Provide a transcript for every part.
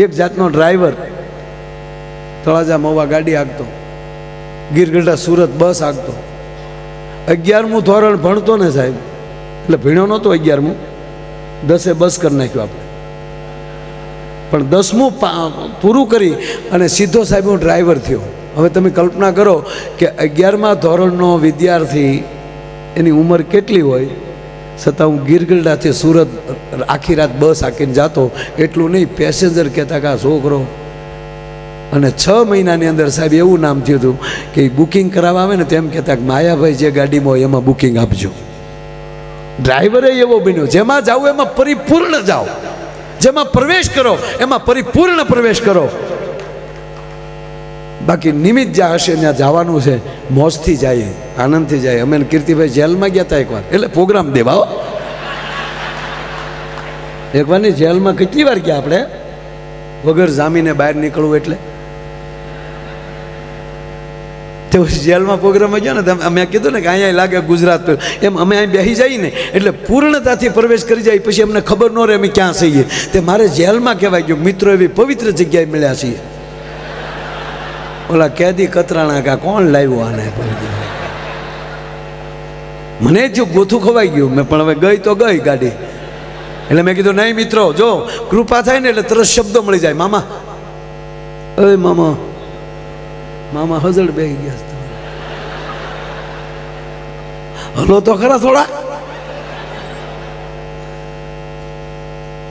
એક જાતનો ડ્રાઈવર, તળાજા મહુવા ગાડી હાંકતો, ગીરગઢડા સુરત બસ હાંકતો. 11મું ધોરણ ભણતો ને સાહેબ, એટલે ભણ્યો નહોતો 11મું, 10એ બસ કરી નાખ્યું આપણે. પણ 10મું પૂરું કરી અને સીધો સાહેબ હું ડ્રાઈવર થયો. હવે તમે કલ્પના કરો કે 11મા ધોરણનો વિદ્યાર્થી, એની ઉંમર કેટલી હોય, છતાં હું ગીરગઢડાથી સુરત આખી રાત બસ હાંકીને જાતો. એટલું નહીં, પેસેન્જર કહેતા કે આ છોકરો. અને 6 મહિનાની અંદર સાહેબ એવું નામ થયું હતું કે બુકિંગ કરાવવા આવે ને તેમ કહેતા કે માયાભાઈ જે ગાડીમાં હોય એમાં બુકિંગ આપજો. ડ્રાઈવરે એવો બન્યો, જેમાં જાઓ એમાં પરિપૂર્ણ જાઓ, જેમાં પ્રવેશ કરો એમાં પરિપૂર્ણ પ્રવેશ કરો. બાકી નિમિત્ત જ્યાં હશે ત્યાં જવાનું છે, મોજથી જાય, આનંદથી જાય. અમે કીર્તિભાઈ જેલમાં ગયા હતા એકવાર, એટલે પ્રોગ્રામ દેવા. એકવારની જેલમાં કેટલી વાર ગયા આપણે, વગર જામીને બહાર નીકળવું. એટલે તો જેલમાં પ્રોગ્રામ ગયા ને, મેં કીધું ને કે અહીંયા લાગે ગુજરાત, એમ અમે અહીં બેસી જઈએ ને એટલે પૂર્ણતાથી પ્રવેશ કરી જાય. પછી અમને ખબર ન રહે અમે ક્યાં છીએ. તે મારે જેલમાં કહેવાય ગયું, મિત્રો એવી પવિત્ર જગ્યાએ મળ્યા છીએ. ઓલા કેદી કતરાણા કા કોણ લાવ્યું આને, મને જો ગોથું ખવાઈ ગયું. મેં પણ હવે ગઈ તો ગઈ ગાડી. એટલે મેં કીધું નહીં મિત્રો, જો કૃપા થાય ને એટલે તરત શબ્દો મળી જાય. મામા, અરે મામા, મામા હજળ બેસી ગયા, હલો તો ખરા થોડા.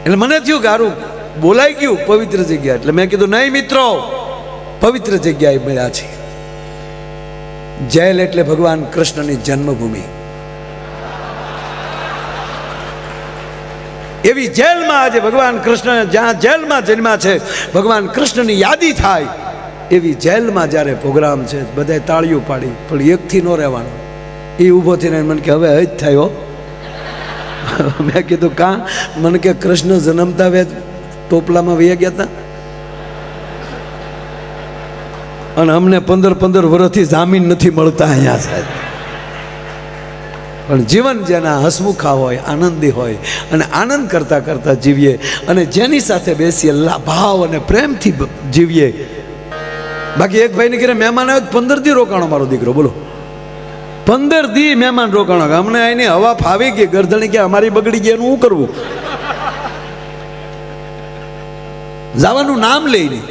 એટલે મને થયું કે હારું બોલાઈ ગયું પવિત્ર જગ્યા. એટલે મેં કીધું નહીં મિત્રો, પવિત્ર જગ્યાએ મળ્યા છે. જેલ એટલે ભગવાન કૃષ્ણની જન્મભૂમિ. એવી જેલમાં આજે ભગવાન કૃષ્ણ જ્યાં જેલમાં જન્મ્યા છે, ભગવાન કૃષ્ણની યાદી થાય એવી જેલમાં જ્યારે પ્રોગ્રામ છે, બધાએ તાળીઓ પાડી. પણ એકથી ન રહેવાનું. એ ઊભો થઈને મને કે હવે જ થયો. મેં કીધું કાં? મને કે કૃષ્ણ જન્મતા વેત ટોપલામાં વહી ગયા હતા અને અમને 15 વર્ષથી જામીન નથી મળતા અહીંયા સાહેબ. પણ જીવન જેના હસમુખા હોય, આનંદી હોય અને આનંદ કરતા કરતા જીવીએ અને જેની સાથે બેસીએ ભાવ અને પ્રેમથી જીવીએ. બાકી એક ભાઈને ઘરે મહેમાન આવ્યો, 15 દી રોકાણો મારો દીકરો. બોલો, 15 દી મહેમાન રોકાણો. અમને અહીંની હવા ફાવી ગઈ, ગરદણી કે અમારી બગડી ગઈ, એનું શું કરવું? જવાનું નામ લઈ નહીં.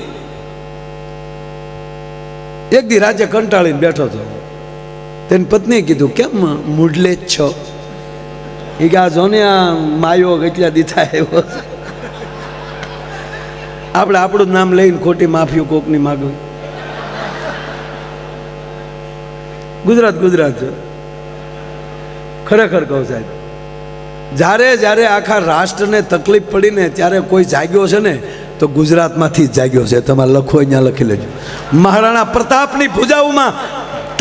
એક દી રાજ્ય કંટાળીને બેઠો હતો. તેની પત્નીએ કીધું કેમ મૂડલે જ છો? એ કે આ જો ને આ માયો કેટલા દીધા આવ્યો. આપણે આપણું જ નામ લઈને ખોટી માફીઓ કોકની માગવી. ગુજરાત ગુજરાત છે ખરેખર કહું સાહેબ. જ્યારે જ્યારે આખા રાષ્ટ્રને તકલીફ પડીને ત્યારે કોઈ જાગ્યો છે ને તો ગુજરાતમાંથી જ જાગ્યો છે. તમારે લખો અહીંયા લખી લેજો. મહારાણા પ્રતાપની ભુજાઓમાં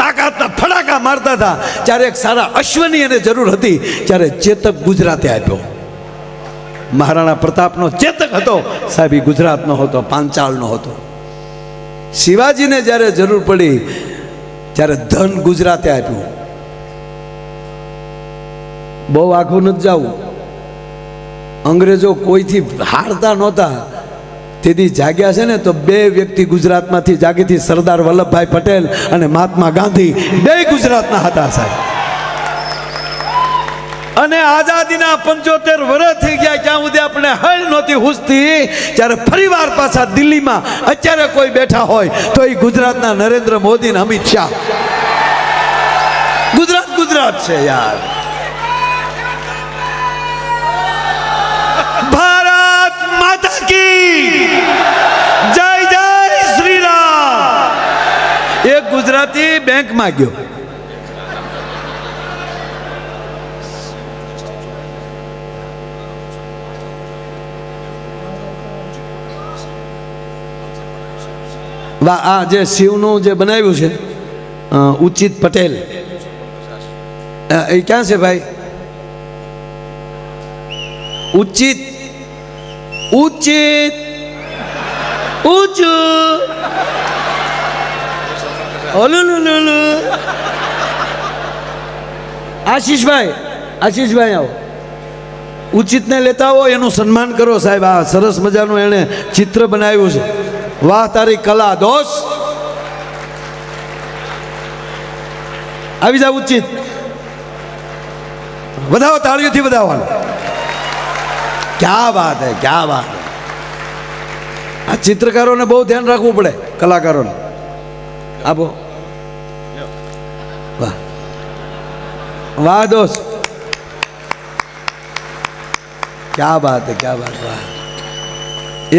તાકાતના ફડાકા મારતા હતા ત્યારે એક સારા અશ્વની એને જરૂર હતી, ત્યારે ચેતક ગુજરાતે આપ્યો. મહારાણા પ્રતાપનો ચેતક હતો સાહેબ, એ ગુજરાતનો હતો, પાંચાળનો હતો. શિવાજીને જ્યારે જરૂર પડી ત્યારે ધન ગુજરાતે આપ્યું. બહુ આખું નથી જવું. અંગ્રેજો કોઈથી હારતા નહોતા. તેથી જાગ્યા છે ને તો 2 વ્યક્તિ ગુજરાતમાંથી જાગી હતી, સરદાર વલ્લભભાઈ પટેલ અને મહાત્મા ગાંધી. 2 ગુજરાતના હતા સાહેબ. અને આઝાદીના 75 વર્ષ થઈ ગયા, જ્યાં સુધી આપણે હળ નહોતી હુસતી, ત્યારે ફરીવાર પાછા દિલ્હીમાં અત્યારે કોઈ બેઠા હોય તો એ ગુજરાતના નરેન્દ્ર મોદી ને અમિત શાહ. ગુજરાત ગુજરાત છે યાર. ભારત માતા કી જય જય શ્રી રામ. એક ગુજરાતી બેંકમાં ગયો. આ જે શિવનું જે બનાવ્યું છે ઉચિત પટેલ, એ ક્યાં છે ભાઈ? ઉચિત ઉચિત ઊંચું ઓલુલુલુલુ. આશીષભાઈ, આશીષભાઈ આવો. ઉચિતને લેતા હો એનું સન્માન કરો સાહેબ. આ સરસ મજાનું એણે ચિત્ર બનાવ્યું છે. વાહ તારી કલા દોસ્ત. આવી જાવ ઉચિત. વધાવો, તાળીઓથી વધાવવાનું. ક્યાં વાત હે, ક્યાં વાત. આ ચિત્રકારોને બહુ ધ્યાન રાખવું પડે, કલાકારોને. આપો. વાહ વાહ દોસ્ત, ક્યાં બાત હે, ક્યાં બાત. વાહ.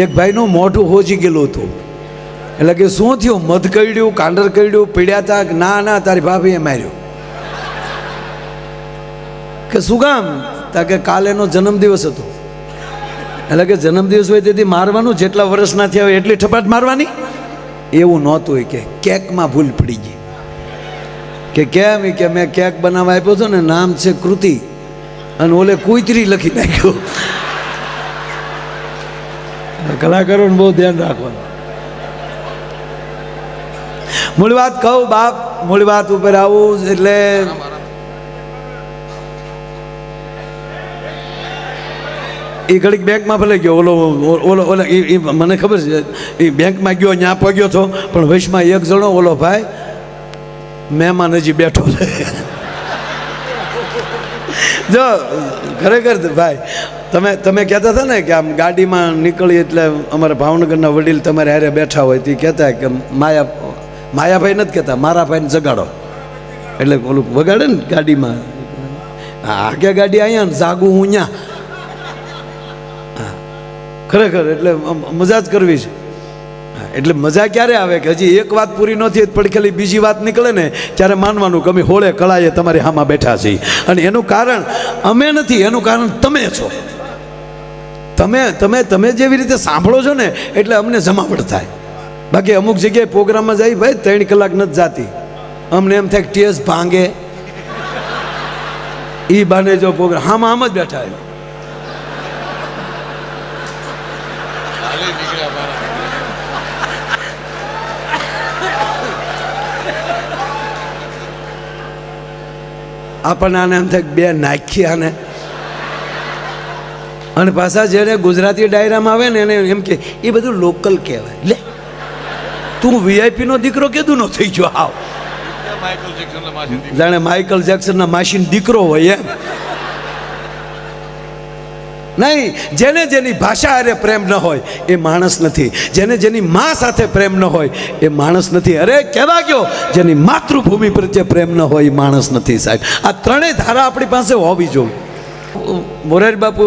એક ભાઈનું મોઢું હોજી ગયેલું હતું. એટલે કે શું થયું, મધ કરડ્યું, કાંડર કરડ્યું, પીડ્યા હતા. ના ના, તારી ભાભીએ માર્યું. કે શું કામ? તા કે કાલે એનો જન્મદિવસ હતો. એટલે કે જન્મદિવસ હોય તેથી મારવાનું, જેટલા વર્ષના થયા હોય એટલી ઠપાટ મારવાની. એવું નહોતું. કે કેકમાં ભૂલ પડી ગઈ. કે કેમ? કે મેં કેક બનાવવા આપ્યો હતો ને, નામ છે કૃતિ, અને ઓલે કુતરી લખી નાખ્યું. કલાકારોને બહુ ધ્યાન રાખવાનું. મૂળ વાત કહું બાપ, મૂળ વાત ઉપર આવું એટલે એ ઘડીક બેંકમાં ભલે ગયો. ઓલો ઓલો ઓલો એ મને ખબર છે, એ બેંકમાં ગયો, ત્યાં પગ્યો હતો. પણ વૈશમાં એક જણો ઓલો ભાઈ મહેમાન હજી બેઠો છે. જો ખરેખર ભાઈ, તમે કહેતા હતા ને કે આમ ગાડીમાં નીકળી એટલે અમારા ભાવનગરના વડીલ તમારે હારે બેઠા હોય તે કહેતા કે માયાભાઈ નથી કહેતા, મારા ભાઈને જગાડો. એટલે ઓલું વગાડે ને ગાડીમાં, આગે ગાડી અહીંયા ને જાગું હું ત્યાં. ખરેખર એટલે મજા જ કરવી છે. એટલે મજા ક્યારે આવે કે હજી એક વાત પૂરી નથી પડખેલી બીજી વાત નીકળે ને ત્યારે માનવાનું કે અમે હોળે કળાએ તમારી હામાં બેઠા છીએ. અને એનું કારણ અમે નથી, એનું કારણ તમે છો. તમે જેવી રીતે સાંભળો છો ને એટલે અમને જમાવટ થાય. બાકી અમુક જગ્યાએ પ્રોગ્રામમાં જાય ભાઈ 3 કલાક નથી જાતી. અમને એમ થાય કે ટેસ ભાંગે એ બાને જો પ્રોગ્રામ આમ જ બેઠા. આપણને આને એમ થાય બે નાખી આને. અને પાછા જેને ગુજરાતી ડાયરામાં આવે ને એને એમ કે એ બધું લોકલ કહેવાય. લે તું વીઆઈપી નો દીકરો કેદું નો થઈ ગયો? આવ જાણે માઇકલ જેક્સનના માસીનો દીકરો હોય એમ. નહીં, જેને જેની ભાષા હારે પ્રેમ ન હોય એ માણસ નથી. જેને જેની મા સાથે પ્રેમ ન હોય એ માણસ નથી. અરે કહેવા ગયો, જેની માતૃભૂમિ પ્રત્યે પ્રેમ ન હોય એ માણસ નથી સાહેબ. આ ત્રણેય ધારા આપણી પાસે હોવી જોઈએ. મોરારી બાપુ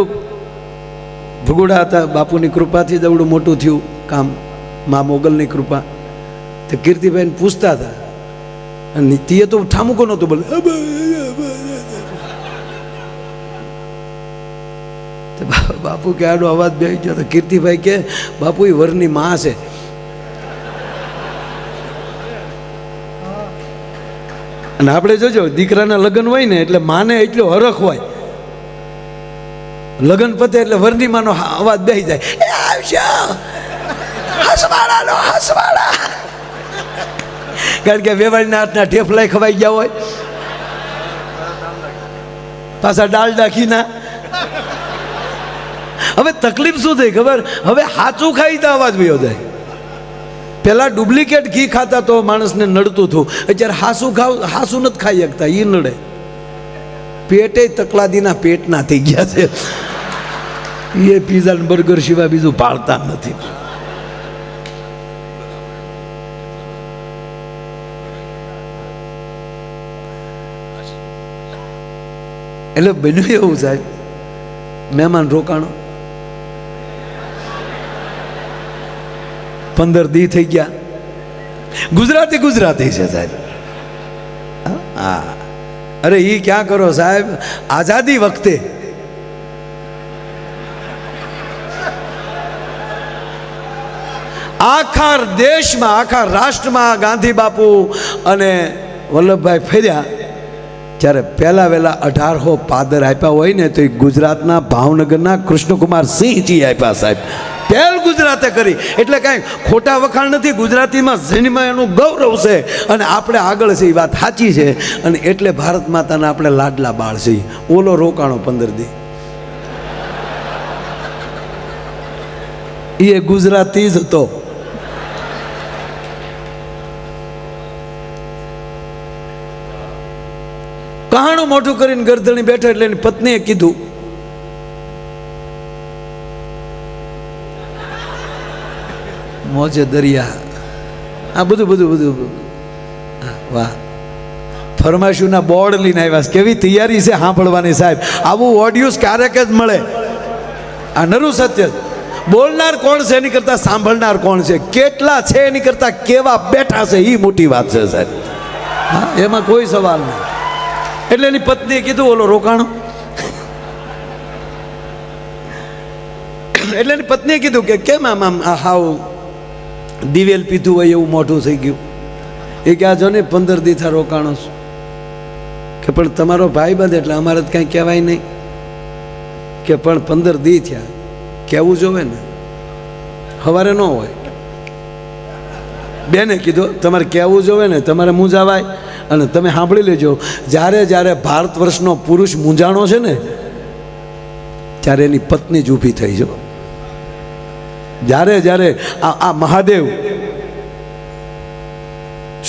ભગુડા હતા, બાપુની કૃપાથી જ એવડું મોટું થયું કામ, મા મોગલની કૃપા. તો કીર્તિભાઈને પૂછતા હતા, અને તે તો ઠામુકો નહોતું બોલે. બાપુ કે આડો અવાજ બેસી ગયો. તો કીર્તિભાઈ કે બાપુ એ વરની માં છે. અને આપણે જોજો દીકરાના લગ્ન હોય ને એટલે માને એટલો હરખ હોય. લગ્ન પતે એટલે વરની માનો અવાજ બેસી જાય. કારણ કે વેવાળીના હાથના ઠેફલાય ખવાઈ ગયા હોય, પાછા ડાલડા ઘીના. હવે તકલીફ શું થઈ ખબર? હવે હાચું ખાઈ તો અવાજ વયો જાય. પેલા ડુપ્લિકેટ ઘી ખાતા તો માણસને નડતું હતું. અત્યારે હાસું નથી ખાઈ શકતા, એ નડે. પેટે તકલાદીના પેટના થઈ ગયા છે. એ પીઝા ને બર્ગર સિવાય બીજું પાળતા નથી. એટલે બન્યું એવું સાહેબ, મહેમાન રોકાણો 15 દી થઈ ગયા. ગુજરાતી છે સાહેબ. હા, અરે એ ક્યાં કરો સાહેબ, આઝાદી વખતે આખા દેશમાં, આખા રાષ્ટ્રમાં ગાંધી બાપુ અને વલ્લભભાઈ ફેર્યા ત્યારે પહેલા વહેલા 1800 પાદર આપ્યા હોય ને તો એ ગુજરાતના ભાવનગરના કૃષ્ણકુમાર સિંહજી આપ્યા સાહેબ. પહેલ ગુજરાતે કરી. એટલે કાંઈ ખોટા વખાણ નથી. ગુજરાતીમાં જન્મમાં એનું ગૌરવ છે અને આપણે આગળ છે, એ વાત સાચી છે. અને એટલે ભારત માતાના આપણે લાડલા બાળ છીએ. ઓલો રોકાણો 15 દી. એ ગુજરાતી જ હતો. કહાણું મોટું કરીને ગરદણી બેઠો એટલે એની પત્નીએ કીધું, મોજે દરિયા, આ બધું બધું બધું. વાહ, ફરમાઈશોના બોર્ડ લઈને આવ્યા. કેવી તૈયારી છે સાંભળવાની સાહેબ. આવું ઓડિયોસ ક્યારેક જ મળે. આ નરું સત્ય. બોલનાર કોણ છે એની કરતા સાંભળનાર કોણ છે, કેટલા છે એની કરતા કેવા બેઠા છે એ મોટી વાત છે સાહેબ. હા, એમાં કોઈ સવાલ નહીં. એટલે એની પત્નીએ કીધું ઓલો રોકાણો. એટલે એની પત્નીએ કીધું કે કેમ આમ આમ હાવ દિવેલ પીધું હોય એવું મોઢું થઈ ગયું. એ કે આ જો ને 15 દી થા રોકાણો છું. કે પણ તમારો ભાઈ બંધ એટલે અમારે તો કાંઈ કહેવાય નહીં. કે પણ 15 દી થયા, કહેવું જોવે ને, સવારે ન હોય. બેને કીધું તમારે કહેવું જોવે ને, તમારે મૂંઝાવાય. અને તમે સાંભળી લેજો, જ્યારે જ્યારે ભારત વર્ષનો પુરુષ મૂંઝાણો છે ને, ત્યારે એની પત્ની જ ઊભી થઈ જો. જ્યારે જ્યારે આ મહાદેવ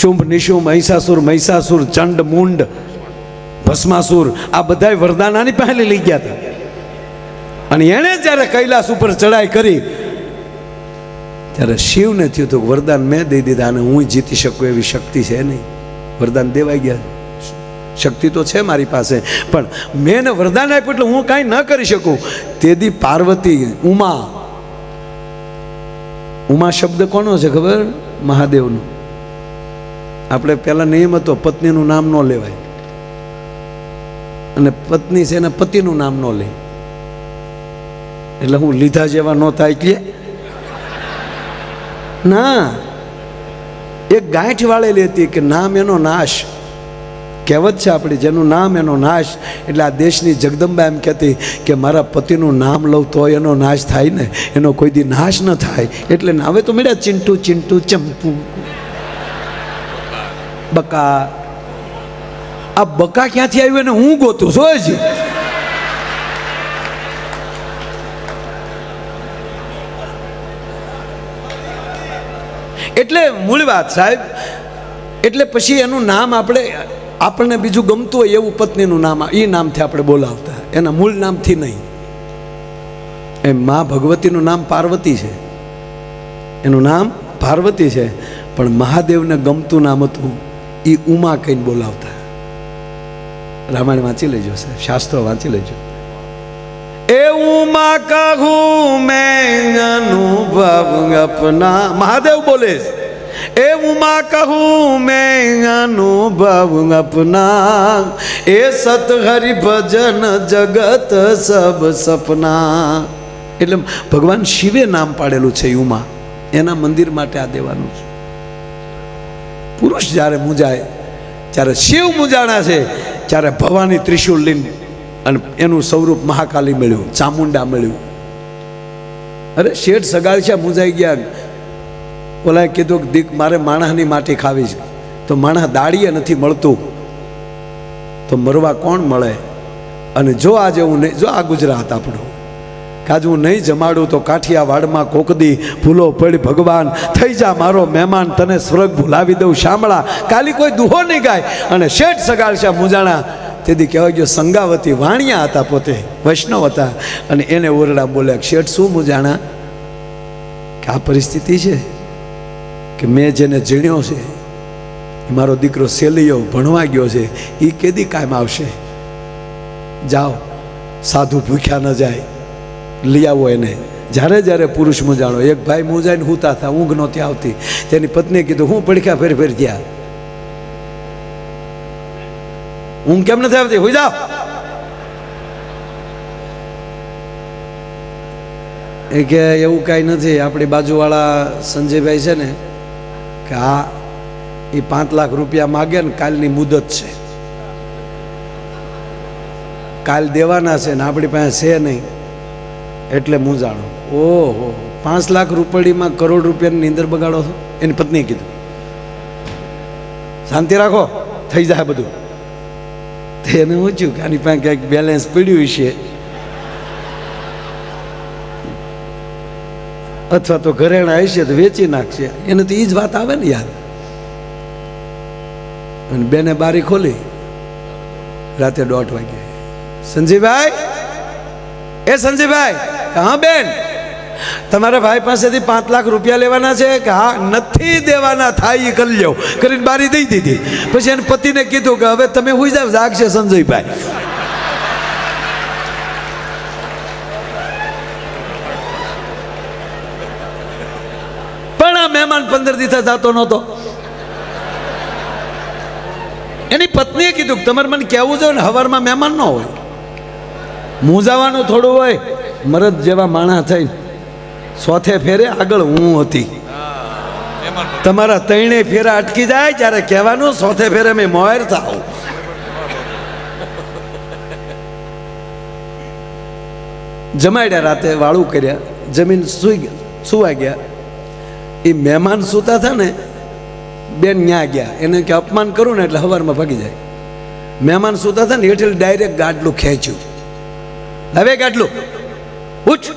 શુંભ નિશુંભ અહિંસાસુર મહિષાસુર ચંડ મુંડ ભસ્માસુર આ બધાય વરદાનાની પહેલે લઈ ગયા હતા. અને એણે જ્યારે કૈલાસ ઉપર ચડાઈ કરી ત્યારે શિવને થયું હતું વરદાન મેં દઈ દીધા અને હું જીતી શકું એવી શક્તિ છે નહીં. વરદાન દેવાઈ ગયા. શક્તિ તો છે મારી પાસે, પણ મેં એને વરદાન આપ્યું એટલે હું કાંઈ ન કરી શકું. તેથી પાર્વતી ઉમા, ઉમા શબ્દ કોનો છે ખબર? મહાદેવનો. આપણે પહેલા નિયમ હતો પત્નીનું નામ ન લેવાય, અને પત્ની છે એના પતિનું નામ ન લે. એટલે હું લીધા જેવા ન થાય કે ના. એક ગાંઠ વાળેલી હતી કે નામ એનો નાશ. કહેવત છે આપણી, જેનું નામ એનો નાશ. એટલે આ દેશની જગદંબા એમ કહેતી કે મારા પતિનું નામ લઉં તો એનો નાશ થાય ને, એનો કોઈ દી નાશ ન થાય. એટલે હવે તો મળ્યા ચિંટુ ચિંટુ ચંપુ બકા. આ બકા ક્યાંથી આવ્યું એને હું ગોતું છું હજી. એટલે મૂળ વાત સાહેબ. એટલે પછી એનું નામ આપણને બીજું ગમતું હોય એવું પત્નીનું નામ એ નામથી આપણે બોલાવતા, એના મૂળ નામથી નહીં. એ મા ભગવતીનું નામ પાર્વતી છે, એનું નામ પાર્વતી છે, પણ મહાદેવને ગમતું નામ હતું એ ઉમા કહીને બોલાવતા. રામાયણ વાંચી લેજો સાહેબ, શાસ્ત્રો વાંચી લેજો. એ ઉમા કહું મેં અનુભવ અપના, મહાદેવ બોલે. એ ઉમા કહું મેં અનુભવ અપના, એ સત હરિ ભજન જગત સબ સપના. એટલે ભગવાન શિવે નામ પાડેલું છે ઉમા. એના મંદિર માટે આ દેવાનું છે. પુરુષ જ્યારે મૂંઝાય, જ્યારે શિવ મૂંઝાણા છે, ત્યારે ભવાની ત્રિશુલ લઈને અને એનું સ્વરૂપ મહાકાલી મળ્યું, ચામુંડા મળ્યું. અરે શેઠ સગાળશા મૂંઝાઈ ગયા. ઓલાએ કીધું કે દીક મારે માણસની માટી ખાવી છે. તો માણસ દાડીએ નથી મળતું તો મરવા કોણ મળે? અને જો આજે હું નહીં, જો આ ગુજરાત આપણું, કાજ હું નહીં જમાડું તો કાઠિયાવાડમાં કોકદી ભૂલો પડી ભગવાન, થઈ જા મારો મહેમાન, તને સ્વર્ગ ભૂલાવી દઉં શામળા. કાલી કોઈ દુહો નહીં ગાય. અને શેઠ સગાળશા મૂંઝાણા. તેથી કહેવાય ગયો સંગાવતી વાણિયા હતા, પોતે વૈષ્ણવ હતા. અને એને ઓરડા બોલ્યા, શેઠ શું મૂંઝાણા? કે આ પરિસ્થિતિ છે કે મેં જેને જીણ્યો છે મારો દીકરો સેલિયો ભણવા ગયો છે, એ કેદી કાયમ આવશે? જાઓ, સાધુ ભૂખ્યા ન જાય, લઈ આવો એને. જ્યારે જ્યારે પુરુષ મૂંઝાણો, એક ભાઈ મૂંઝાઈને હુતા હતા, ઊંઘ નહોતી આવતી. તેની પત્નીએ કીધું હું પડખ્યા ફેર ફેર ગયા, ઊંઘ કેમ નથી આવતી? હોઈ જાઓ. એ કે એવું કાંઈ નથી. આપણી બાજુવાળા સંજયભાઈ છે ને, કે હા એ 5 લાખ રૂપિયા માગે ને કાલની મુદત છે, કાલ દેવાના છે ને આપણી પાસે છે નહીં, એટલે મૂંઝાણો. ઓહો, 5 લાખ રૂપિયામાં કરોડ રૂપિયાની નીંદર બગાડો છો? એની પત્નીએ કીધું શાંતિ રાખો, થઈ જાય બધું. એને ઊંચ્યું કે આની પાસે ક્યાંક બેલેન્સ પડ્યું છે. અથવા તો ઘરેણા હશે તો વેચી નાખશે, એને તો એ જ વાત આવે ને યાર. અને બેને બારી ખોલી રાતે 1:30 વાગે. સંજીભાઈ, એ સંજીભાઈ, હા બેન, તમારા ભાઈ પાસેથી 5 લાખ રૂપિયા લેવાના છે કે? હા. નથી દેવાના, થાય એ કરી લ્યો કરીને બારી દઈ દીધી. પછી એને પતિને કીધું કે હવે તમે હુઈ જાવ, જાગશે સંજયભાઈ. પણ આ મહેમાન 15 દિવસ જતો નહોતો. એની પત્નીએ કીધું કે તમારે મને કહેવું જોઈએ ને, હવારમાં મહેમાન ન હોય, મૂંઝાવાનું થોડું હોય. મરદ જેવા માણા થઈ 100 ફેરે આગળ હું હતી. તમારા 3 ફેરા અટકી જાય ત્યારે કહેવાનું 100 ફેરે મેં મોર થાવ. જમાડ્યા, રાતે વાળું કર્યા, જમીન સુવા ગયા. એ મહેમાન સૂતા હતા ને, બેન ન્યા ગયા. એને કે અપમાન કરું ને એટલે હવારમાં ભાગી જાય. મહેમાન સૂતા હતા ને એટલે ડાયરેક્ટ ગાડલું ખેંચ્યું. હવે ગાડલું ઉઠ,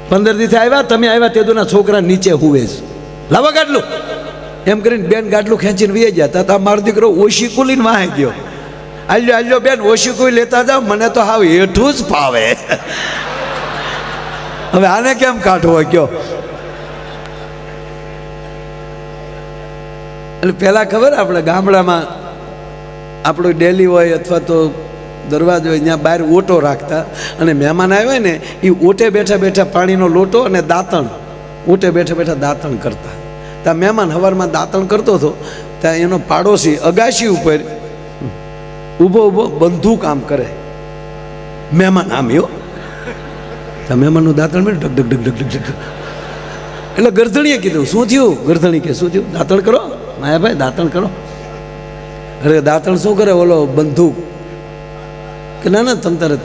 15 દિવસે આવ્યા, તમે આવ્યા તેદુના છોકરા નીચે હુવે છે, લાવો ગાડલું. એમ કરીને બેન ગાડલું ખેંચીને વી ગયા. તા મારો દીકરો ઓશીકું લઈને વાહે ગયો. આલ્યો આલ્યો બેન, ઓશીકું લેતા જાઓ, મને તો હાવ હેઠું જ ફાવે. હવે આને કેમ કાઢવો કયો? એટલે પહેલાં ખબર, આપણે ગામડામાં આપણું ડેલી હોય અથવા તો દરવાજો હોય, ત્યાં બહાર ઓટો રાખતા, અને મહેમાન આવ્યા ને એ ઓટે બેઠા બેઠા પાણીનો લોટો અને દાંતણ, ઓટે બેઠા બેઠા દાંતણ કરતા. ત્યાં મહેમાન હવારમાં દાંતણ કરતો હતો, ત્યાં એનો પાડોશી અગાશી ઉપર ઊભો ઊભો બંદૂક આમ કરે. મહેમાન આમ યો, ત્યાં મહેમાનનું દાંતણ મેં ઢક ઢક ઢક ઢક ઢક. એટલે ગરધણીએ કીધું, શું થયું? ગરધણી કે શું થયું? દાંતણ કરો માયાભાઈ, દાંતણ કરો. અરે દાંતણ શું કરે? ઓલો બંદૂક. કે ના ના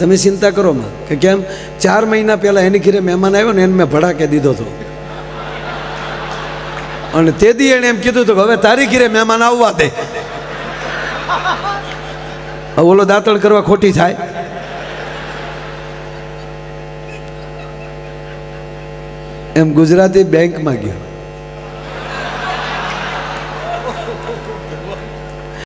તમે ચિંતા કરો માં. કે કેમ? 4 મહિના પહેલાં એની ઘરે મહેમાન આવ્યો ને, એને મેં ભડાકે દીધો હતો, અને તે દી એણે એમ કીધું હતું કે હવે તારી ઘરે મહેમાન આવવા દે. ઓલો દાંતણ કરવા ખોટી થાય? એમ ગુજરાતી બેંકમાં ગયો.